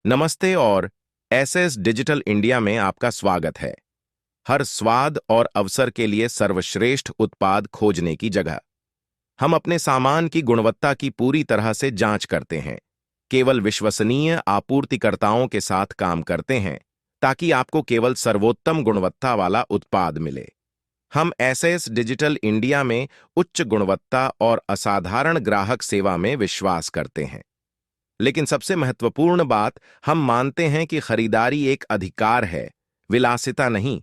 नमस्ते और SS digital India में आपका स्वागत है। हर स्वाद और अवसर के लिए सर्वश्रेष्ठ उत्पाद खोजने की जगह। हम अपने सामान की गुणवत्ता की पूरी तरह से जांच करते हैं, केवल विश्वसनीय आपूर्तिकर्ताओं के साथ काम करते हैं ताकि आपको केवल सर्वोत्तम गुणवत्ता वाला उत्पाद मिले। हम एसएस डिजिटल इंडिया में उच्च गुणवत्ता और असाधारण ग्राहक सेवा में विश्वास करते हैं। लेकिन सबसे महत्वपूर्ण बात, हम मानते हैं कि खरीदारी एक अधिकार है, विलासिता नहीं।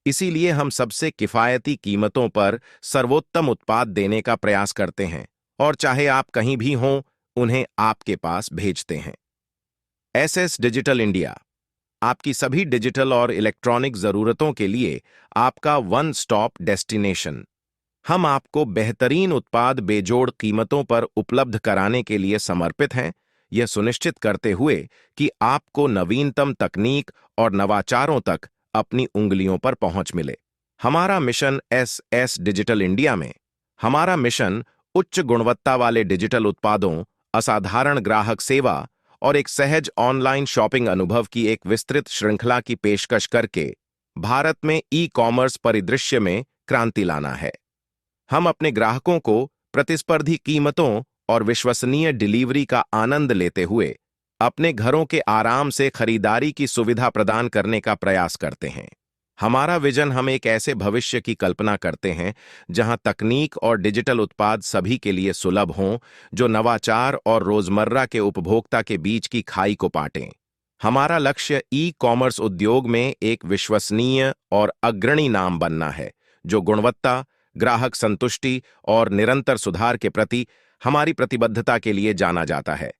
इसीलिए हम सबसे किफायती कीमतों पर सर्वोत्तम उत्पाद देने का प्रयास करते हैं और चाहे आप कहीं भी हों, उन्हें आपके पास भेजते हैं। एसएस डिजिटल इंडिया आपकी सभी डिजिटल और इलेक्ट्रॉनिक जरूरतों के लिए आपका वन स्टॉप डेस्टिनेशन। हम आपको बेहतरीन उत्पाद बेजोड़ कीमतों पर उपलब्ध कराने के लिए समर्पित हैं, यह सुनिश्चित करते हुए कि आपको नवीनतम तकनीक और नवाचारों तक अपनी उंगलियों पर पहुंच मिले। हमारा मिशन एसएस डिजिटल इंडिया में, हमारा मिशन उच्च गुणवत्ता वाले डिजिटल उत्पादों, असाधारण ग्राहक सेवा और एक सहज ऑनलाइन शॉपिंग अनुभव की एक विस्तृत श्रृंखला की पेशकश करके भारत में ई कॉमर्स परिदृश्य में क्रांति लाना है। हम अपने ग्राहकों को प्रतिस्पर्धी कीमतों और विश्वसनीय डिलीवरी का आनंद लेते हुए अपने घरों के आराम से खरीदारी की सुविधा प्रदान करने का प्रयास करते हैं। हमारा विजन, हम एक ऐसे भविष्य की कल्पना करते हैं जहां तकनीक और डिजिटल उत्पाद सभी के लिए सुलभ हों, जो नवाचार और रोजमर्रा के उपभोक्ता के बीच की खाई को पाटें। हमारा लक्ष्य ई कॉमर्स उद्योग में एक विश्वसनीय और अग्रणी नाम बनना है, जो गुणवत्ता, ग्राहक संतुष्टि और निरंतर सुधार के प्रति हमारी प्रतिबद्धता के लिए जाना जाता है।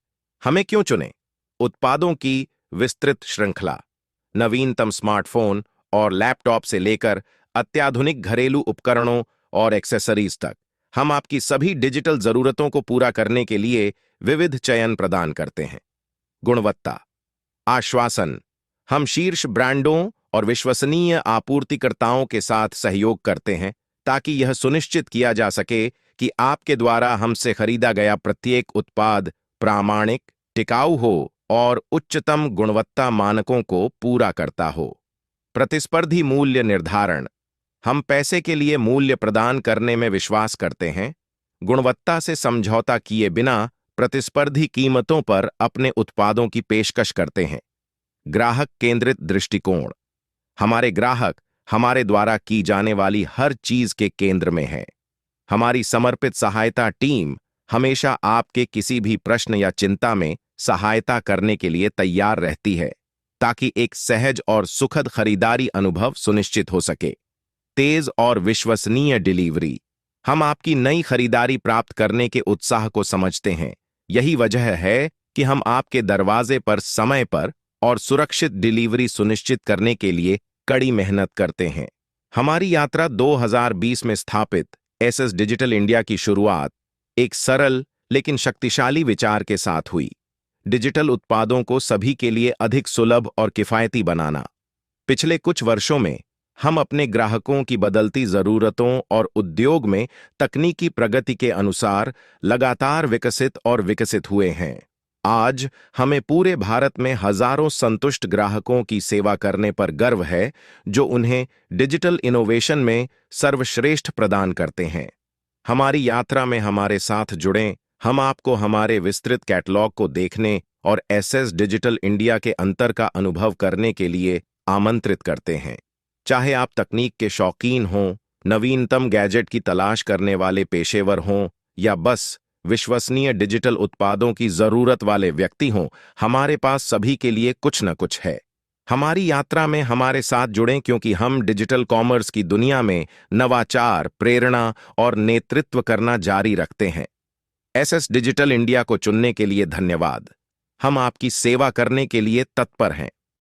हमें क्यों चुनें? उत्पादों की विस्तृत श्रृंखला, नवीनतम स्मार्टफोन और लैपटॉप से लेकर अत्याधुनिक घरेलू उपकरणों और एक्सेसरीज तक, हम आपकी सभी डिजिटल जरूरतों को पूरा करने के लिए विविध चयन प्रदान करते हैं। गुणवत्ता आश्वासन, हम शीर्ष ब्रांडों और विश्वसनीय आपूर्तिकर्ताओं के साथ सहयोग करते हैं ताकि यह सुनिश्चित किया जा सके कि आपके द्वारा हमसे खरीदा गया प्रत्येक उत्पाद प्रामाणिक, टिकाऊ हो और उच्चतम गुणवत्ता मानकों को पूरा करता हो। प्रतिस्पर्धी मूल्य निर्धारण, हम पैसे के लिए मूल्य प्रदान करने में विश्वास करते हैं, गुणवत्ता से समझौता किए बिना प्रतिस्पर्धी कीमतों पर अपने उत्पादों की पेशकश करते हैं। ग्राहक केंद्रित दृष्टिकोण, हमारे ग्राहक हमारे द्वारा की जाने वाली हर चीज के केंद्र में है। हमारी समर्पित सहायता टीम हमेशा आपके किसी भी प्रश्न या चिंता में सहायता करने के लिए तैयार रहती है ताकि एक सहज और सुखद खरीदारी अनुभव सुनिश्चित हो सके। तेज और विश्वसनीय डिलीवरी, हम आपकी नई खरीदारी प्राप्त करने के उत्साह को समझते हैं। यही वजह है कि हम आपके दरवाजे पर समय पर और सुरक्षित डिलीवरी सुनिश्चित करने के लिए कड़ी मेहनत करते हैं। हमारी यात्रा 2020 में स्थापित एसएस डिजिटल इंडिया की शुरुआत एक सरल लेकिन शक्तिशाली विचार के साथ हुई, डिजिटल उत्पादों को सभी के लिए अधिक सुलभ और किफायती बनाना। पिछले कुछ वर्षों में हम अपने ग्राहकों की बदलती जरूरतों और उद्योग में तकनीकी प्रगति के अनुसार लगातार विकसित और विकसित हुए हैं। आज हमें पूरे भारत में हजारों संतुष्ट ग्राहकों की सेवा करने पर गर्व है, जो उन्हें डिजिटल इनोवेशन में सर्वश्रेष्ठ प्रदान करते हैं। हमारी यात्रा में हमारे साथ जुड़ें। हम आपको हमारे विस्तृत कैटलॉग को देखने और एसएस डिजिटल इंडिया के अंतर का अनुभव करने के लिए आमंत्रित करते हैं। चाहे आप तकनीक के शौकीन हों, नवीनतम गैजेट की तलाश करने वाले पेशेवर हों या बस विश्वसनीय डिजिटल उत्पादों की जरूरत वाले व्यक्ति हों, हमारे पास सभी के लिए कुछ न कुछ है। हमारी यात्रा में हमारे साथ जुड़ें, क्योंकि हम डिजिटल कॉमर्स की दुनिया में नवाचार, प्रेरणा और नेतृत्व करना जारी रखते हैं। एसएस डिजिटल इंडिया को चुनने के लिए धन्यवाद। हम आपकी सेवा करने के लिए तत्पर हैं।